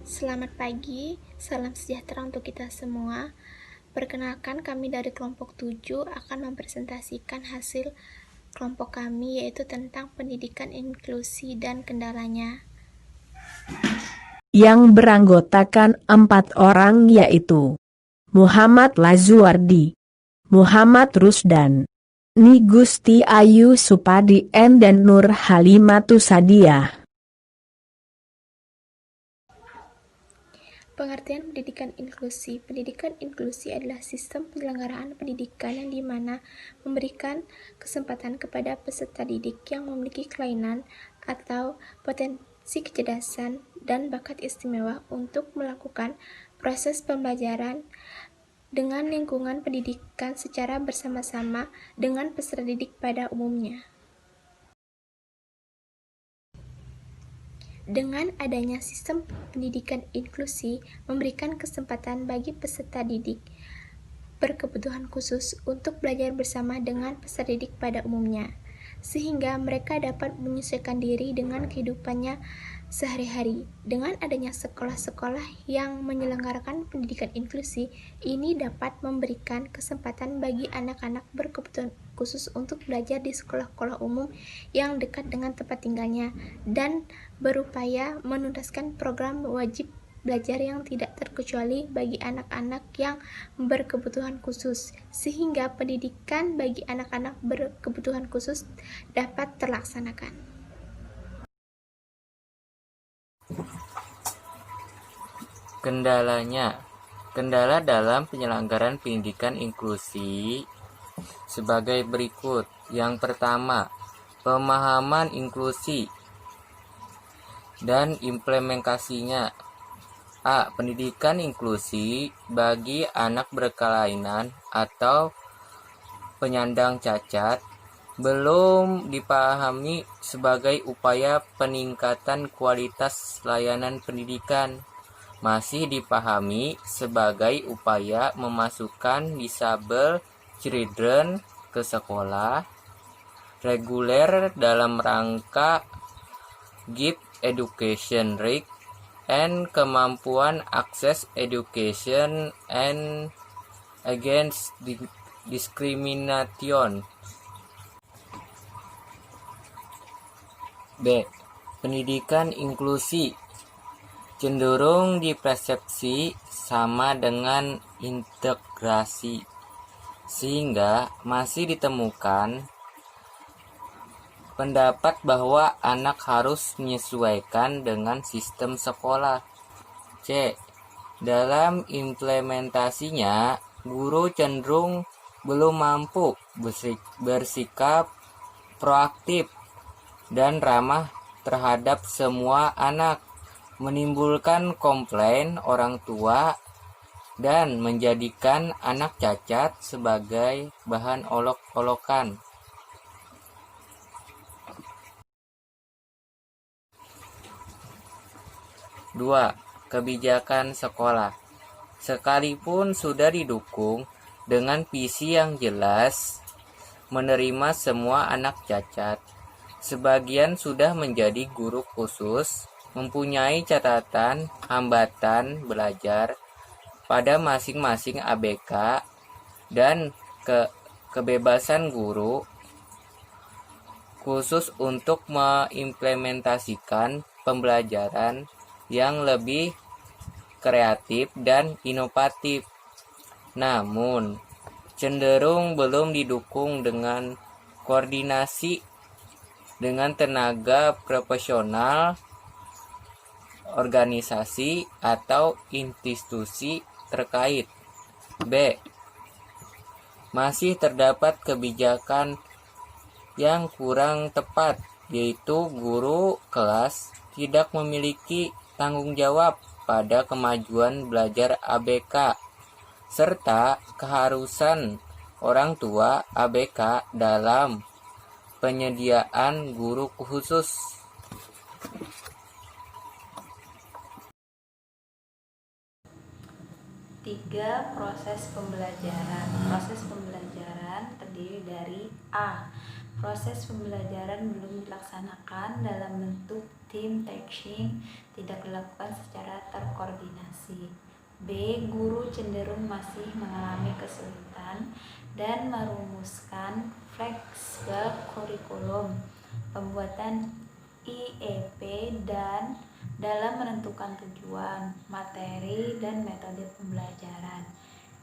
Selamat pagi, salam sejahtera untuk kita semua. Perkenalkan, kami dari kelompok 7 akan mempresentasikan hasil kelompok kami, yaitu tentang pendidikan inklusi dan kendalanya. Yang beranggotakan 4 orang yaitu Muhammad Lazuardi, Muhammad Rusdan, Ni Gusti Ayu Supadi dan Nur Halimatu Sadiah. Pengertian pendidikan inklusi. Pendidikan inklusi adalah sistem penyelenggaraan pendidikan yang dimana memberikan kesempatan kepada peserta didik yang memiliki kelainan atau potensi kecerdasan dan bakat istimewa untuk melakukan proses pembelajaran dengan lingkungan pendidikan secara bersama-sama dengan peserta didik pada umumnya. Dengan adanya sistem pendidikan inklusi, memberikan kesempatan bagi peserta didik berkebutuhan khusus untuk belajar bersama dengan peserta didik pada umumnya, sehingga mereka dapat menyesuaikan diri dengan kehidupannya sehari-hari. Dengan adanya sekolah-sekolah yang menyelenggarakan pendidikan inklusi, ini dapat memberikan kesempatan bagi anak-anak berkebutuhan khusus untuk belajar di sekolah-sekolah umum yang dekat dengan tempat tinggalnya dan berupaya menuntaskan program wajib belajar yang tidak terkecuali bagi anak-anak yang berkebutuhan khusus, sehingga pendidikan bagi anak-anak berkebutuhan khusus dapat terlaksanakan. Kendalanya, kendala dalam penyelenggaraan pendidikan inklusi sebagai berikut. Yang pertama, pemahaman inklusi dan implementasinya. A. Pendidikan inklusi bagi anak berkelainan atau penyandang cacat belum dipahami sebagai upaya peningkatan kualitas layanan pendidikan. Masih dipahami sebagai upaya memasukkan disable children ke sekolah reguler dalam rangka give education right and kemampuan akses education and against discrimination. B. Pendidikan inklusi cenderung dipersepsi sama dengan integrasi, sehingga masih ditemukan pendapat bahwa anak harus menyesuaikan dengan sistem sekolah. C. Dalam implementasinya, guru cenderung belum mampu bersikap proaktif dan ramah terhadap semua anak, menimbulkan komplain orang tua dan menjadikan anak cacat sebagai bahan olok-olokan. 2. Kebijakan sekolah. Sekalipun sudah didukung dengan visi yang jelas menerima semua anak cacat, sebagian sudah menjadi guru khusus, mempunyai catatan hambatan belajar pada masing-masing ABK dan kebebasan guru khusus untuk mengimplementasikan pembelajaran yang lebih kreatif dan inovatif. Namun, cenderung belum didukung dengan koordinasi dengan tenaga profesional, organisasi, atau institusi terkait. B. Masih terdapat kebijakan yang kurang tepat, yaitu guru kelas tidak memiliki tanggung jawab pada kemajuan belajar ABK, serta keharusan orang tua ABK dalam penyediaan guru khusus. Tiga, proses pembelajaran. Proses pembelajaran terdiri dari A. proses pembelajaran belum dilaksanakan dalam bentuk team teaching, tidak dilakukan secara terkoordinasi. B. Guru cenderung masih mengalami kesulitan dan merumuskan fleksibel kurikulum, pembuatan IEP, dan dalam menentukan tujuan, materi, dan metode pembelajaran.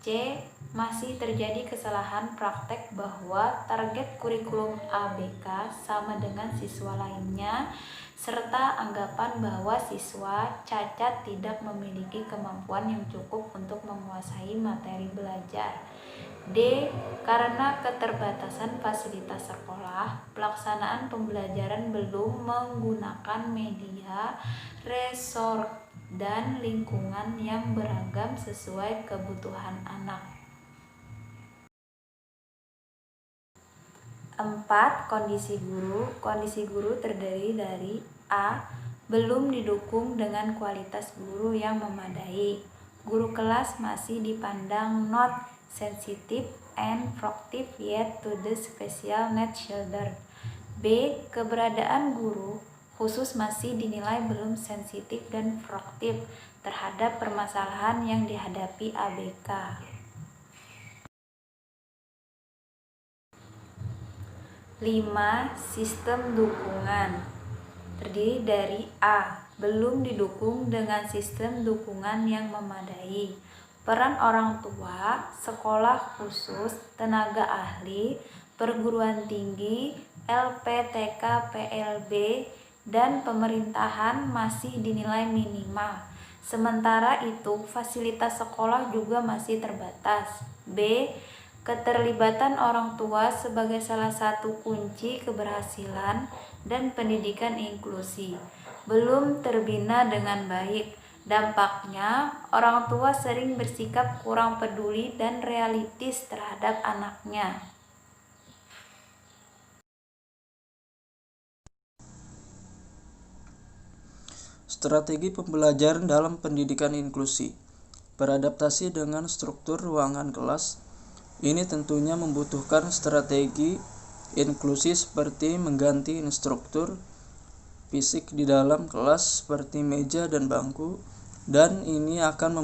C. Masih terjadi kesalahan praktek bahwa target kurikulum ABK sama dengan siswa lainnya, serta anggapan bahwa siswa cacat tidak memiliki kemampuan yang cukup untuk menguasai materi belajar. D. Karena keterbatasan fasilitas sekolah, pelaksanaan pembelajaran belum menggunakan media, resource, dan lingkungan yang beragam sesuai kebutuhan anak. 4. Kondisi guru. Kondisi guru terdiri dari A. Belum didukung dengan kualitas guru yang memadai. Guru kelas masih dipandang not sensitive and proactive yet to the special needs children. B. Keberadaan guru khusus masih dinilai belum sensitif dan proaktif terhadap permasalahan yang dihadapi ABK. 5. Sistem dukungan terdiri dari A. Belum didukung dengan sistem dukungan yang memadai. Peran orang tua, sekolah khusus, tenaga ahli, perguruan tinggi, LPTK, PLB, dan pemerintahan masih dinilai minimal. Sementara itu, fasilitas sekolah juga masih terbatas. B. Keterlibatan orang tua sebagai salah satu kunci keberhasilan dan pendidikan inklusi belum terbina dengan baik. Dampaknya, orang tua sering bersikap kurang peduli dan realistis terhadap anaknya. Strategi pembelajaran dalam pendidikan inklusi. Beradaptasi dengan struktur ruangan kelas. Ini tentunya membutuhkan strategi inklusi seperti mengganti instruktur fisik di dalam kelas seperti meja dan bangku, dan ini akan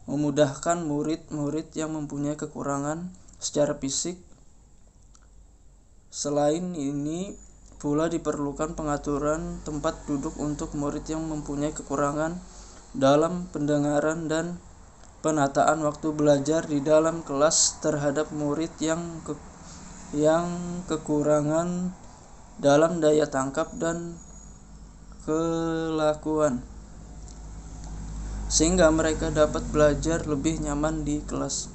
memudahkan murid-murid yang mempunyai kekurangan secara fisik. Selain ini, pula diperlukan pengaturan tempat duduk untuk murid yang mempunyai kekurangan dalam pendengaran dan penataan waktu belajar di dalam kelas terhadap murid yang kekurangan dalam daya tangkap dan kelakuan, sehingga mereka dapat belajar lebih nyaman di kelas.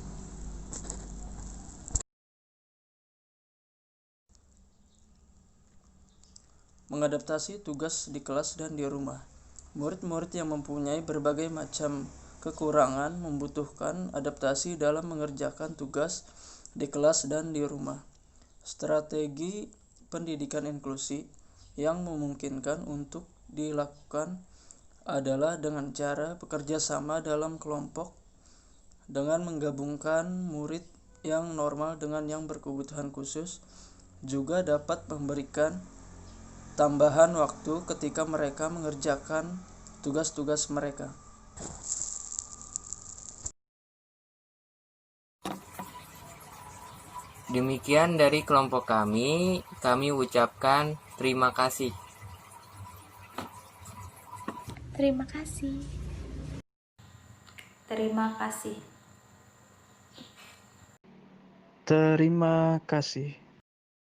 Mengadaptasi tugas di kelas dan di rumah. Murid-murid yang mempunyai berbagai macam kekurangan membutuhkan adaptasi dalam mengerjakan tugas di kelas dan di rumah. Strategi pendidikan inklusi yang memungkinkan untuk dilakukan adalah dengan cara bekerja sama dalam kelompok, dengan menggabungkan murid yang normal dengan yang berkebutuhan khusus, juga dapat memberikan tambahan waktu ketika mereka mengerjakan tugas-tugas mereka. Demikian dari kelompok kami ucapkan terima kasih. Terima kasih. Terima kasih. Terima kasih.